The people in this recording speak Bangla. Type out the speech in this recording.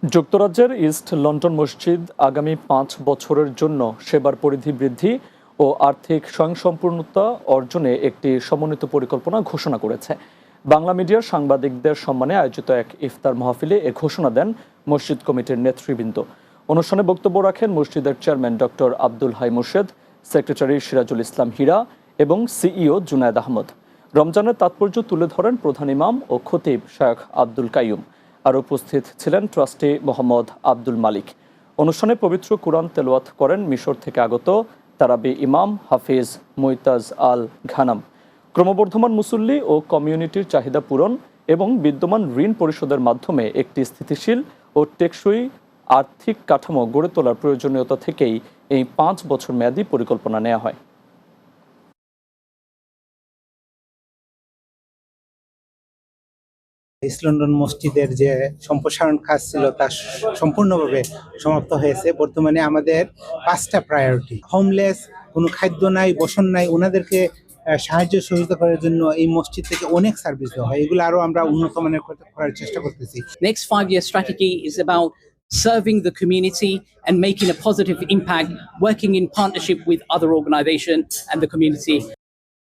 যুক্তরাজ্যের ইস্ট লন্ডন মসজিদ আগামী ৫ বছরের জন্য সেবার পরিধি বৃদ্ধি ও আর্থিক স্বয়ংসম্পূর্ণতা অর্জনে একটি সমন্বিত পরিকল্পনা ঘোষণা করেছে। বাংলা মিডিয়ার সাংবাদিকদের সম্মানে আয়োজিত এক ইফতার মাহফিলে এ ঘোষণা দেন মসজিদ কমিটির নেতৃবৃন্দ। অনুষ্ঠানে বক্তব্য রাখেন মসজিদের chairman doctor Abdul Hai Murshed, secretary Sirajul Islam Hira এবং সিইও জুনায়েদ আহমদ। রমজানের তাৎপর্য তুলে ধরেন প্রধান ইমাম ও খতিব শেখ আব্দুল কাইয়ুম। আর উপস্থিত ছিলেন ট্রাস্টি মোহাম্মদ আব্দুল মালিক। অনুষ্ঠানে পবিত্র কুরআন তেলাওয়াত করেন মিশর থেকে আগত তারাবি ইমাম হাফিজ মুইতাজ আল ঘানাম। ক্রমবর্ধমান মুসল্লি ও কমিউনিটির চাহিদা পূরণ এবং বিদ্যমান ঋণ পরিশোধের মাধ্যমে একটি স্থিতিশীল ও টেকসই আর্থিক কাঠামো গড়ে তোলার প্রয়োজনীয়তা থেকেই এই ৫ বছর মেয়াদী পরিকল্পনা নেওয়া হয়। ইস্ট লন্ডন মসজিদের যে সম্প্রসারণ কাজ ছিল তা সম্পূর্ণভাবে সমাপ্ত হয়েছে। বর্তমানে আমাদের 5টা প্রায়োরিটি, হোমলেস, কোনো খাদ্য নাই, বসন নাই, ওনাদেরকে সাহায্য সহযোগিতা করার জন্য এই মসজিদ থেকে অনেক সার্ভিস দেওয়া হয়। এগুলো আরো আমরা উন্নত মানের করার চেষ্টা করতেছি। Next 5-year strategy is about serving the community and making a positive impact, working in partnership with other organizations and the community.